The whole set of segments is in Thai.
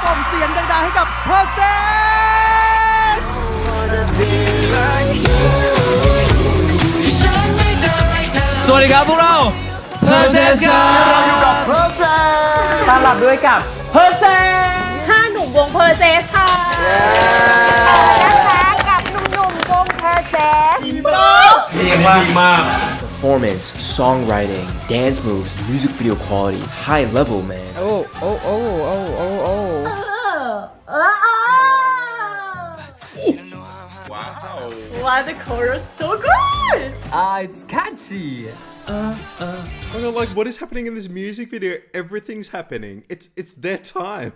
ส่งเสียงดังๆให้กับเพอร์เซสสวัสดีครับพวกเราเพอร์เซสครับเราอยู่กับเพอร์เซสต้อนรับด้วยกับเพอร์เซส5 หนุ่มวงเพอร์เซสค่ะนะคะกับหนุ่มๆวงเพอร์เซสดีมาก Performance, songwriting, dance moves, music video quality, high level, man. Oh. Wow. Why the chorus so good? It's catchy. Like, what is happening in this music video? Everything's happening. It's their time.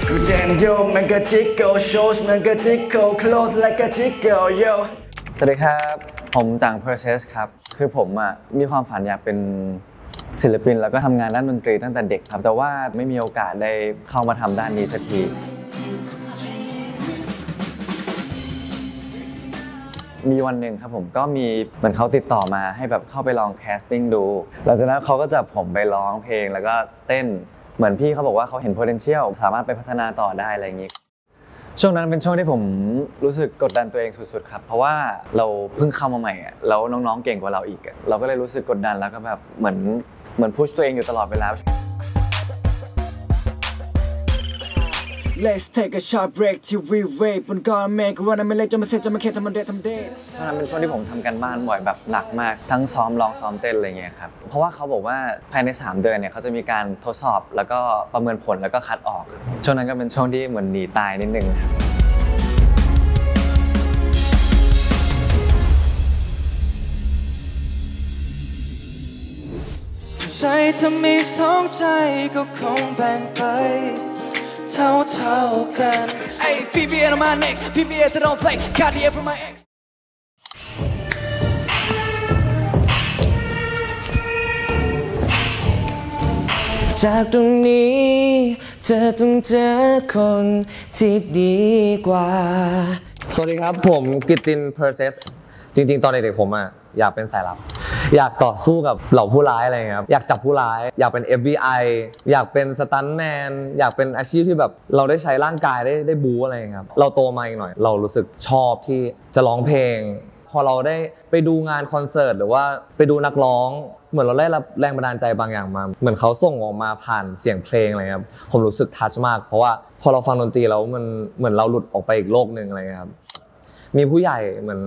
Good damn yo, make a tickle, shows make a tickle, close like a tickle yo. สวัสดีครับผมจัง Process ครับคือผมมีความฝันอยากเป็นศิลปินแล้วก็ทำงานด้านดนตรีตั้งแต่เด็กครับแต่ว่าไม่มีโอกาสได้เข้ามาทำด้านนี้สักทีมีวันหนึ่งครับผมก็มีเหมือนเขาติดต่อมาให้แบบเข้าไปลองแคสติ้งดูหลังจากนั้นเขาก็จับผมไปร้องเพลงแล้วก็เต้นเหมือนพี่เขาบอกว่าเขาเห็น potential สามารถไปพัฒนาต่อได้อะไรอย่างนี้ช่วงนั้นเป็นช่วงที่ผมรู้สึกกดดันตัวเองสุดๆครับเพราะว่าเราเพิ่งเข้ามาใหม่แล้วน้องๆเก่งกว่าเราอีกเราก็เลยรู้สึกกดดันแล้วก็แบบเหมือนพุชตัวเองอยู่ตลอดเวลาLet's take a short break till we wait บนกอนเมฆวันนั้นไม่เล่นจะมาเสร็จจะมาเข็ดทำมันเดทเพราะนั้นเป็นช่วงที่ผมทำการบ้านบ่อยแบบหนักมากทั้งซ้อมร้องซ้อมเต้นอะไรเงี้ยครับเพราะว่าเขาบอกว่าภายใน3 เดือนเนี่ยเขาจะมีการทดสอบแล้วก็ประเมินผลแล้วก็คัดออกช่วงนั้นก็เป็นช่วงที่เหมือนหนีตายนิดนึงใจถ้ามี2 ใจก็คงแบ่งไปเท่ากันไอ้พี่เบียร์ on my neck พี่เบียร์จะdon't play Cartier for my ex จากตรงนี้เธอต้องเจอคนที่ดีกว่าสวัสดีครับผมกิตติน Process จริงๆตอนเด็กๆผมอยากเป็นสายลับอยากต่อสู้กับเหล่าผู้ร้ายอะไรเงี้ยครับอยากจับผู้ร้ายอยากเป็น FBI อยากเป็นสตันท์แมนอยากเป็นอาชีพที่แบบเราได้ใช้ร่างกายได้บู๊อะไรครับเราโตมาอีกหน่อยเรารู้สึกชอบที่จะร้องเพลงพอเราได้ไปดูงานคอนเสิร์ตหรือว่าไปดูนักร้องเหมือนเราได้รับแรงบันดาลใจบางอย่างมาเหมือนเขาส่งออกมาผ่านเสียงเพลงอะไรครับผมรู้สึกทัชมากเพราะว่าพอเราฟังดนตรีแล้วมันเหมือนเราหลุดออกไปอีกโลกนึงอะไรครับมีผู้ใหญ่เหมือน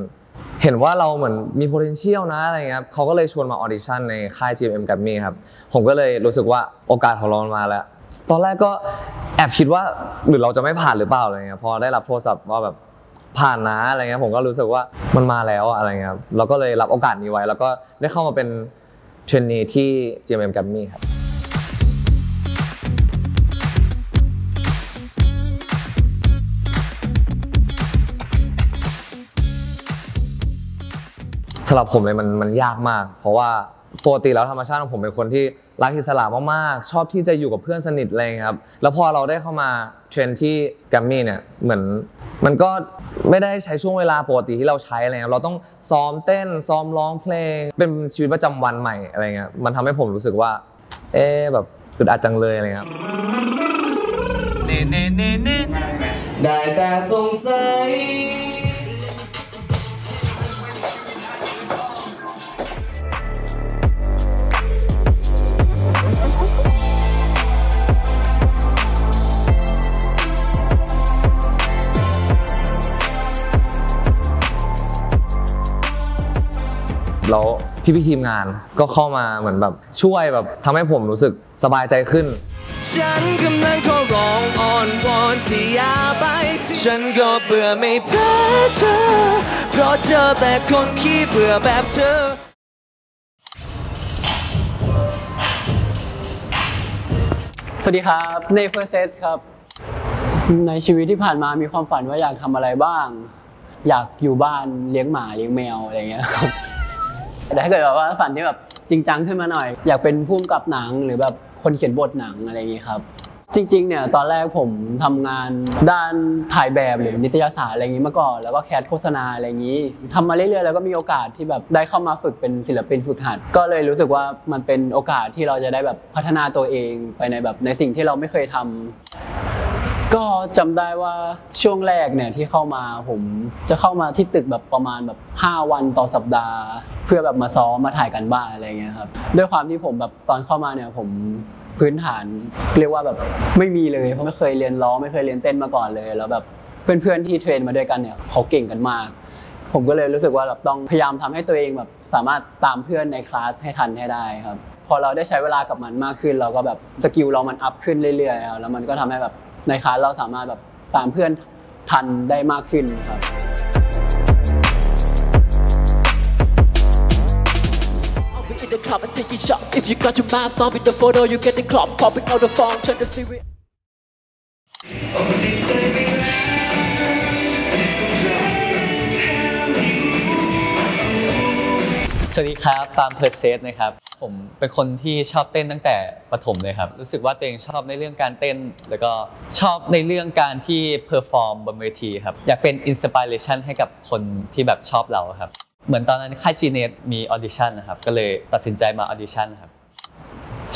เห็นว่าเราเหมือนมี potential นะอะไรเงี้ยเขาก็เลยชวนมา audition ในค่าย GMM Grammy ครับผมก็เลยรู้สึกว่าโอกาสของเรามาแล้วตอนแรกก็แอบคิดว่าหรือเราจะไม่ผ่านหรือเปล่าอะไรเงี้ยพอได้รับโทรศัพท์ว่าแบบผ่านนะอะไรเงี้ยผมก็รู้สึกว่ามันมาแล้วอะไรเงี้ยเราก็เลยรับโอกาสนี้ไว้แล้วก็ได้เข้ามาเป็นเทรนนีที่ GMM Grammy ครับสำหรับผมเลยมันยากมากเพราะว่าปกติแล้วธรรมชาติของผมเป็นคนที่รักอิสระมากๆชอบที่จะอยู่กับเพื่อนสนิทอะไรครับแล้วพอเราได้เข้ามาเทรนที่แกรมมี่เนี่ยเหมือนมันก็ไม่ได้ใช้ช่วงเวลาปกติที่เราใช้อะไรครับเราต้องซ้อมเต้นซ้อมร้องเพลงเป็นชีวิตประจำวันใหม่อะไรเงี้ยมันทำให้ผมรู้สึกว่าแบบอึดอัดจังเลยอะไรครับได้แต่สงสัยแล้วพี่ทีมงานก็เข้ามาเหมือนแบบช่วยแบบทำให้ผมรู้สึกสบายใจขึ้นฉันกำลังขอร้องอ้อนวอนที่อย่าไปฉันก็เบื่อไม่แพ้เธอเพราะเจอแต่คนขี้เบื่อแบบเธอสวัสดีครับใน Process ครับในชีวิตที่ผ่านมามีความฝันว่าอยากทำอะไรบ้างอยากอยู่บ้านเลี้ยงหมาเลี้ยงแมวอะไรเงี้ยครับแต่ถ้าเกิดว่าฝันที่แบบจริงจังขึ้นมาหน่อยอยากเป็นผู้กำกับหนังหรือแบบคนเขียนบทหนังอะไรอย่างงี้ครับ จริงๆเนี่ยตอนแรกผมทำงานด้านถ่ายแบบหรือนิตยสารอะไรอย่างนี้มาก่อนแล้วก็แคสโฆษณาอะไรอย่างนี้ทำมาเรื่อยๆแล้วก็มีโอกาสที่แบบได้เข้ามาฝึกเป็นศิลปินฝึกหัดก็เลยรู้สึกว่ามันเป็นโอกาสที่เราจะได้แบบพัฒนาตัวเองไปในสิ่งที่เราไม่เคยทำก็จำได้ว่าช่วงแรกเนี่ยที่เข้ามาผมจะเข้ามาที่ตึกแบบประมาณแบบ5 วันต่อสัปดาห์เพื่อแบบมาซ้อมมาถ่ายกันบ้านอะไรอย่างเงี้ยครับด้วยความที่ผมแบบตอนเข้ามาเนี่ยผมพื้นฐานเรียกว่าแบบไม่มีเลยเพราะไม่เคยเรียนร้องไม่เคยเรียนเต้นมาก่อนเลยแล้วแบบเพื่อนๆที่เทรนมาด้วยกันเนี่ยเขาเก่งกันมากผมก็เลยรู้สึกว่าแบบต้องพยายามทำให้ตัวเองแบบสามารถตามเพื่อนในคลาสให้ทันให้ได้ครับพอเราได้ใช้เวลากับมันมากขึ้นเราก็แบบสกิลเรามันอัพขึ้นเรื่อยๆครับแล้วมันก็ทำให้แบบในคลาสเราสามารถแบบตามเพื่อนทันได้มากขึ้นครับIn the club and take a shot. If you got your mask on with the photo, you get the club popping out the phone, turn the TV. สวัสดีครับปาล์มเพอร์เซสนะครับผมเป็นคนที่ชอบเต้นตั้งแต่ประถมเลยครับรู้สึกว่าตัวเองชอบในเรื่องการเต้นแล้วก็ชอบในเรื่องการที่เพอร์ฟอร์มบนเวทีครับอยากเป็นอินสปิเรชันให้กับคนที่แบบชอบเราครับเหมือนตอนนั้นค่าย G-Net มีออดิชั่นนะครับก็เลยตัดสินใจมาออดิชั่นครับ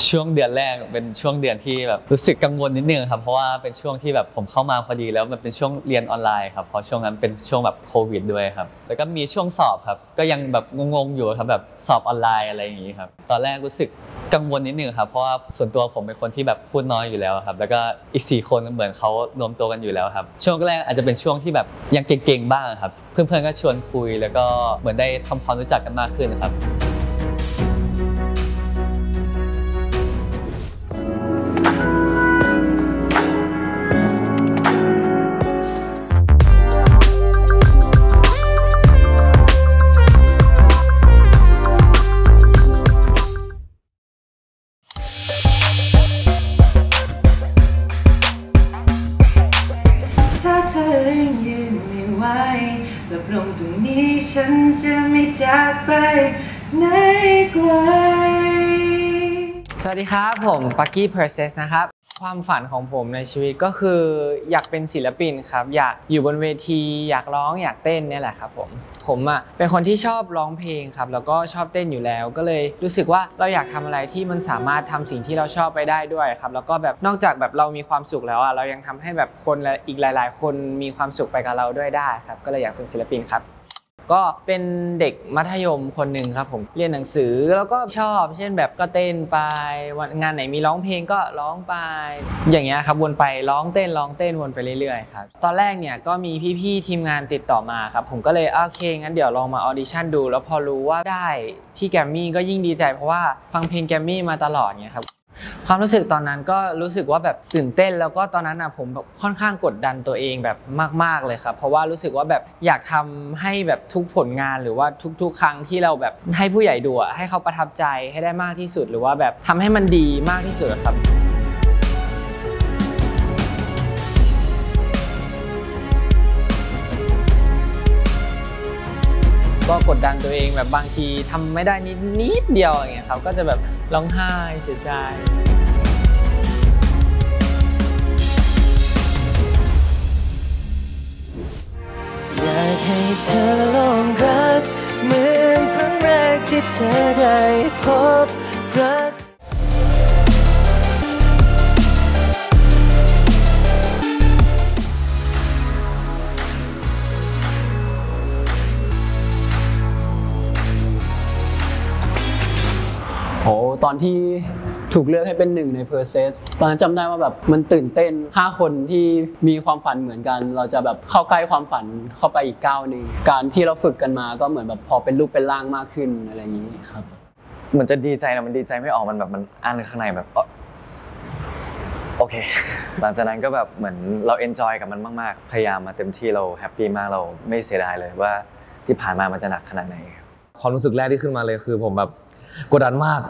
ช่วงเดือนแรกเป็นช่วงเดือนที่แบบรู้สึกกังวลนิดนึงครับเพราะว่าเป็นช่วงที่แบบผมเข้ามาพอดีแล้วมันเป็นช่วงเรียนออนไลน์ครับเพราะช่วงนั้นเป็นช่วงแบบโควิดด้วยครับแล้วก็มีช่วงสอบครับก็ยังแบบงงๆอยู่ครับแบบสอบออนไลน์อะไรอย่างนี้ครับตอนแรกรู้สึกกังวลนิดนึงครับเพราะว่าส่วนตัวผมเป็นคนที่แบบพูดน้อยอยู่แล้วครับแล้วก็อีก4 คนเหมือนเขารวมตัวกันอยู่แล้วครับช่วงแรกอาจจะเป็นช่วงที่แบบยังเก่งๆบ้างครับเพื่อนๆก็ชวนคุยแล้วก็เหมือนได้ทำความรู้จักกันมากขึ้นครับหลับลงตรงนี้ฉันจะไม่จากไปไหนไกลสวัสดีครับผมปักกี้เพอร์เซสนะครับความฝันของผมในชีวิตก็คืออยากเป็นศิลปินครับอยากอยู่บนเวทีอยากร้องอยากเต้นนี่แหละครับผมเป็นคนที่ชอบร้องเพลงครับแล้วก็ชอบเต้นอยู่แล้วก็เลยรู้สึกว่าเราอยากทำอะไรที่มันสามารถทำสิ่งที่เราชอบไปได้ด้วยครับแล้วก็แบบนอกจากแบบเรามีความสุขแล้วเรายังทำให้แบบคนและอีกหลายๆคนมีความสุขไปกับเราด้วยได้ครับก็เลยอยากเป็นศิลปินครับก็เป็นเด็กมัธยมคนหนึ่งครับผมเรียนหนังสือแล้วก็ชอบเช่นแบบก็เต้นไปงานไหนมีร้องเพลงก็ร้องไปอย่างเงี้ยครับวนไปร้องเต้นวนไปเรื่อยๆครับตอนแรกเนี่ยก็มีพี่ๆทีมงานติดต่อมาครับผมก็เลยโอเคงั้นเดี๋ยวลองมาออดิชั่นดูแล้วพอรู้ว่าได้ที่แกรมมี่ก็ยิ่งดีใจเพราะว่าฟังเพลงแกรมมี่มาตลอดเนี่ยครับความรู้สึกตอนนั้นก็รู้สึกว่าแบบตื่นเต้นแล้วก็ตอนนั้นผมแบบค่อนข้างกดดันตัวเองแบบมากๆเลยครับเพราะว่ารู้สึกว่าแบบอยากทำให้แบบทุกผลงานหรือว่าทุกครั้งที่เราแบบให้ผู้ใหญ่ดูให้เขาประทับใจให้ได้มากที่สุดหรือว่าแบบทำให้มันดีมากที่สุดครับก็กดดันตัวเองแบบบางทีทำไม่ได้นิดเดียวอย่างเงี้ยครับก็จะแบบร้องไห้เสียใจอยากให้เธอลองรักเหมือนครั้งแรกที่เธอได้พบรักตอนที่ถูกเลือกให้เป็น1ใน Process ตอนนั้นจำได้ว่าแบบมันตื่นเต้น5 คนที่มีความฝันเหมือนกันเราจะแบบเข้าใกล้ความฝันเข้าไปอีกก้าวนึงการที่เราฝึกกันมาก็เหมือนแบบพอเป็นรูปเป็นร่างมากขึ้นอะไรอย่างนี้ครับเหมือนจะดีใจนะมันดีใจไม่ออกมันแบบมันอั้นข้างในแบบโอเคหลังจากนั้นก็แบบเหมือนเราเอนจอยกับมันมากๆพยายามมาเต็มที่เราแฮปปี้มากเราไม่เสียดายเลยว่าที่ผ่านมามันจะหนักขนาดไหนความรู้สึกแรกที่ขึ้นมาเลยคือผมแบบกดดันมาก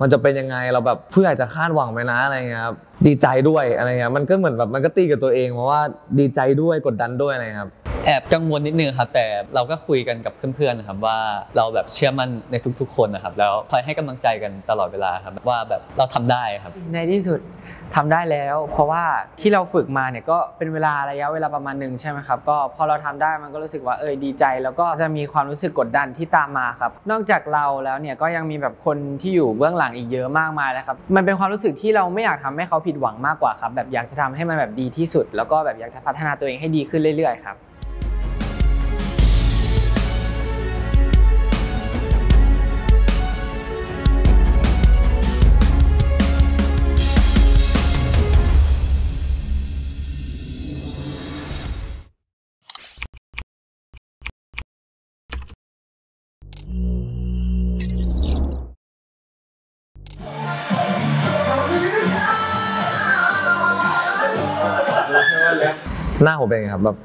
มันจะเป็นยังไงเราแบบผู้ใหญ่จะคาดหวังไหมนะอะไรเงี้ยครับดีใจด้วยอะไรเงี้ยมันก็เหมือนแบบมันก็ตีกับตัวเองเพราะว่าดีใจด้วยกดดันด้วยอะไรครับแอบกังวลนิดนึงครับแต่เราก็คุยกันกับเพื่อนๆนะครับว่าเราแบบเชื่อมั่นในทุกๆคนนะครับแล้วคอยให้กำลังใจกันตลอดเวลาครับว่าแบบเราทำได้ครับในที่สุด ทำได้แล้วเพราะว่าที่เราฝึกมาเนี่ยก็เป็นระยะเวลาประมาณหนึ่งใช่ไหมครับก็พอเราทำได้มันก็รู้สึกว่าดีใจแล้วก็จะมีความรู้สึกกดดันที่ตามมาครับนอกจากเราแล้วเนี่ยก็ยังมีแบบคนที่อยู่เบื้องหลังอีกเยอะมากมายแล้วครับมันเป็นความรู้สึกที่เราไม่อยากทำให้เขาผิดหวังมากกว่าครับแบบอยากจะทำให้มันแบบดีที่สุดแล้วก็แบบอยากจะพัฒนาตัวเองให้ดีขึ้นเรื่อยๆครับหน้าผมเป็นไงครับแบบ